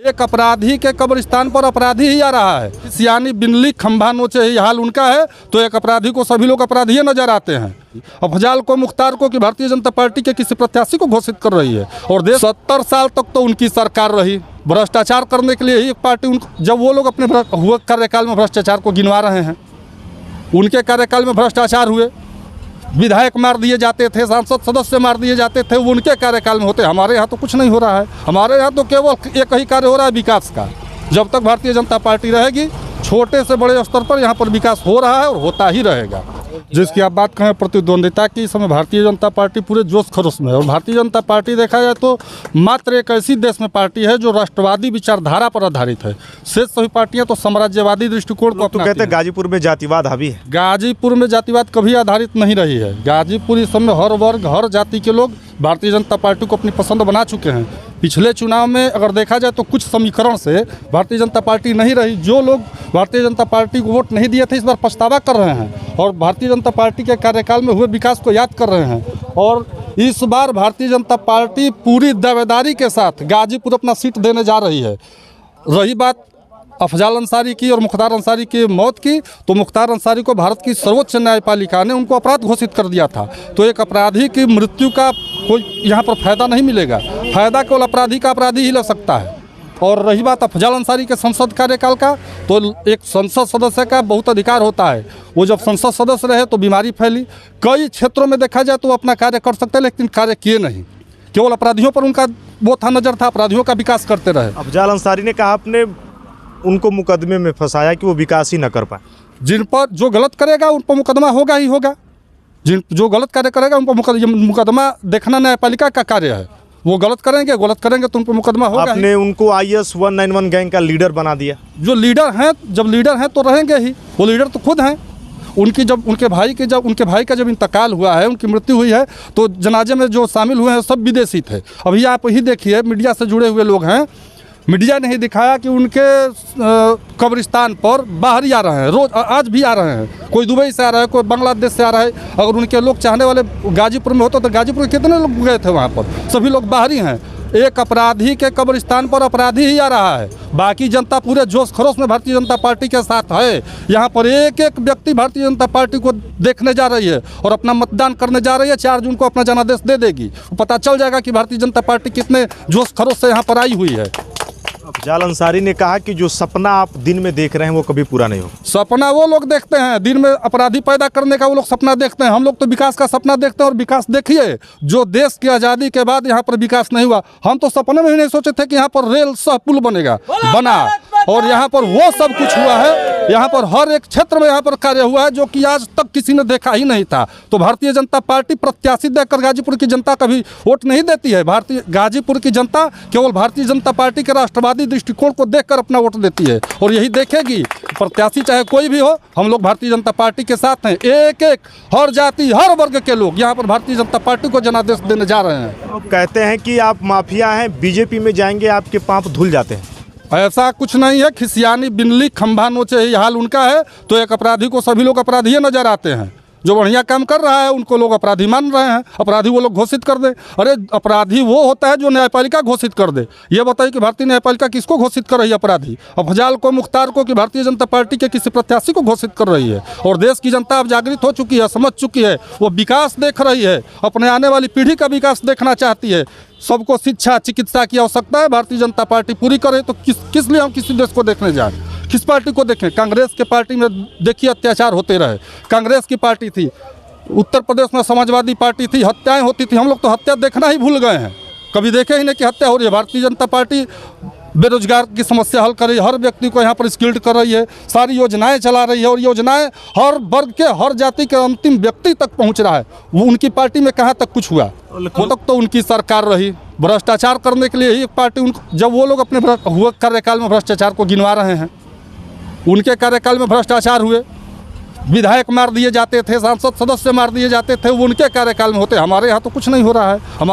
एक अपराधी के कब्रिस्तान पर अपराधी ही आ रहा है। सियानी बिनली खंभा नोचे ही हाल उनका है, तो एक अपराधी को सभी लोग अपराधी नजर आते हैं। अफजाल को, मुख्तार को कि भारतीय जनता पार्टी के किसी प्रत्याशी को घोषित कर रही है। और देश 70 साल तक तो उनकी सरकार रही, भ्रष्टाचार करने के लिए ही एक पार्टी। जब वो लोग अपने हुए कार्यकाल में भ्रष्टाचार को गिनवा रहे हैं, उनके कार्यकाल में भ्रष्टाचार हुए, विधायक मार दिए जाते थे, सांसद सदस्य मार दिए जाते थे, वो उनके कार्यकाल में होते। हमारे यहाँ तो कुछ नहीं हो रहा है। हमारे यहाँ तो केवल एक ही कार्य हो रहा है, विकास का। जब तक भारतीय जनता पार्टी रहेगी, छोटे से बड़े स्तर पर यहाँ पर विकास हो रहा है और होता ही रहेगा। जिसकी आप बात करें प्रतिद्वंदिता की, इस समय भारतीय जनता पार्टी पूरे जोश खरोश में है। और भारतीय जनता पार्टी देखा जाए तो मात्र एक ऐसी देश में पार्टी है जो राष्ट्रवादी विचारधारा पर आधारित है। शेष सभी पार्टियां तो साम्राज्यवादी दृष्टिकोण को अपनाती हैं। कहते हैं गाजीपुर में जातिवाद हावी है। गाजीपुर में जातिवाद कभी आधारित नहीं रही है। गाजीपुर इस समय हर वर्ग, हर जाति के लोग भारतीय जनता पार्टी को अपनी पसंद बना चुके हैं। पिछले चुनाव में अगर देखा जाए तो कुछ समीकरण से भारतीय जनता पार्टी नहीं रही। जो लोग भारतीय जनता पार्टी को वोट नहीं दिए थे, इस बार पछतावा कर रहे हैं और भारतीय जनता पार्टी के कार्यकाल में हुए विकास को याद कर रहे हैं। और इस बार भारतीय जनता पार्टी पूरी दावेदारी के साथ गाजीपुर अपना सीट देने जा रही है। रही बात अफजाल अंसारी की और मुख्तार अंसारी की मौत की, तो मुख्तार अंसारी को भारत की सर्वोच्च न्यायपालिका ने उनको अपराध घोषित कर दिया था। तो एक अपराधी की मृत्यु का कोई यहाँ पर फायदा नहीं मिलेगा। फायदा केवल अपराधी का अपराधी ही ले सकता है। और रही बात अफजाल अंसारी के संसद कार्यकाल का, तो एक संसद सदस्य का बहुत अधिकार होता है। वो जब संसद सदस्य रहे तो बीमारी फैली। कई क्षेत्रों में देखा जाए तो वो अपना कार्य कर सकते हैं, लेकिन कार्य किए नहीं। केवल अपराधियों पर उनका वो था नज़र था, अपराधियों का विकास करते रहे। अफजाल अंसारी ने कहा आपने उनको मुकदमे में फंसाया कि वो विकास ही न कर पाए। जिन पर जो गलत करेगा उन पर मुकदमा होगा ही होगा। जो गलत कार्य करेगा उन पर मुकदमा देखना न्यायपालिका का कार्य है। वो गलत करेंगे तो उन पर मुकदमा होगा। आपने उनको IS 191 गैंग का लीडर बना दिया। जो लीडर हैं, जब लीडर हैं तो रहेंगे ही। वो लीडर तो खुद हैं। उनके भाई का जब इंतकाल हुआ है, उनकी मृत्यु हुई है, तो जनाजे में जो शामिल हुए हैं सब विदेशी थे। अभी आप ही देखिए, मीडिया से जुड़े हुए लोग हैं, मीडिया ने ही दिखाया कि उनके कब्रिस्तान पर बाहरी आ रहे हैं, रोज आज भी आ रहे हैं। कोई दुबई से आ रहा है, कोई बांग्लादेश से आ रहा है। अगर उनके लोग चाहने वाले गाजीपुर में होते तो गाजीपुर के कितने लोग गए थे वहाँ पर? सभी लोग बाहरी हैं। एक अपराधी के कब्रिस्तान पर अपराधी ही आ रहा है। बाकी जनता पूरे जोश खरोश में भारतीय जनता पार्टी के साथ है। यहाँ पर एक एक व्यक्ति भारतीय जनता पार्टी को देखने जा रही है और अपना मतदान करने जा रही है। 4 जून को अपना जनादेश दे देगी। पता चल जाएगा कि भारतीय जनता पार्टी कितने जोश खरोश से यहाँ पर आई हुई है। अफजाल अंसारी ने कहा कि जो सपना आप दिन में देख रहे हैं वो कभी पूरा नहीं हो। सपना वो लोग देखते हैं, दिन में अपराधी पैदा करने का वो लोग सपना देखते हैं। हम लोग तो विकास का सपना देखते हैं। और विकास देखिए, जो देश की आज़ादी के बाद यहाँ पर विकास नहीं हुआ। हम तो सपने में भी नहीं सोचे थे कि यहाँ पर रेल सह पुल बनेगा, बना। और यहाँ पर वो सब कुछ हुआ है। यहाँ पर हर एक क्षेत्र में यहाँ पर कार्य हुआ है जो कि आज तक किसी ने देखा ही नहीं था। तो भारतीय जनता पार्टी प्रत्याशी देखकर गाजीपुर की जनता कभी वोट नहीं देती है। गाजीपुर की जनता केवल भारतीय जनता पार्टी के राष्ट्रवादी दृष्टिकोण को देखकर अपना वोट देती है और यही देखेगी। प्रत्याशी चाहे कोई भी हो, हम लोग भारतीय जनता पार्टी के साथ हैं। एक एक हर जाति, हर वर्ग के लोग यहाँ पर भारतीय जनता पार्टी को जनादेश देने जा रहे हैं। कहते हैं कि आप माफिया हैं, बीजेपी में जाएंगे आपके पांव धुल जाते हैं। ऐसा कुछ नहीं है। खिसियानी बिनली खंभा नोचे ही हाल उनका है, तो एक अपराधी को सभी लोग अपराधी नजर आते हैं। जो बढ़िया काम कर रहा है उनको लोग अपराधी मान रहे हैं। अपराधी वो लोग घोषित कर दे। अरे अपराधी वो होता है जो न्यायपालिका घोषित कर दे। ये बताइए कि भारतीय न्यायपालिका किसको घोषित कर रही है अपराधी? अफजाल को, मुख्तार को कि भारतीय जनता पार्टी के किसी प्रत्याशी को घोषित कर रही है। और देश की जनता अब जागृत हो चुकी है, समझ चुकी है। वो विकास देख रही है, अपने आने वाली पीढ़ी का विकास देखना चाहती है। सबको शिक्षा, चिकित्सा की आवश्यकता है, भारतीय जनता पार्टी पूरी करे। तो किस लिए हम किसी देश को देखने जाएं? किस पार्टी को देखें? कांग्रेस के पार्टी में देखिए अत्याचार होते रहे। कांग्रेस की पार्टी थी, उत्तर प्रदेश में समाजवादी पार्टी थी, हत्याएं होती थी। हम लोग तो हत्या देखना ही भूल गए हैं, कभी देखे ही नहीं कि हत्या हो रही है। भारतीय जनता पार्टी बेरोजगार की समस्या हल कर रही है, हर व्यक्ति को यहाँ पर स्किल्ड कर रही है, सारी योजनाएं चला रही है। और योजनाएं हर वर्ग के, हर जाति के अंतिम व्यक्ति तक पहुँच रहा है। वो उनकी पार्टी में कहाँ तक कुछ हुआ? वो तक तो उनकी सरकार रही। भ्रष्टाचार करने के लिए ही एक पार्टी। जब वो लोग अपने हुए कार्यकाल में भ्रष्टाचार को गिनवा रहे हैं, उनके कार्यकाल में भ्रष्टाचार हुए, विधायक मार दिए जाते थे, सांसद सदस्य मार दिए जाते थे, वो उनके कार्यकाल में होते। हमारे यहाँ तो कुछ नहीं हो रहा है।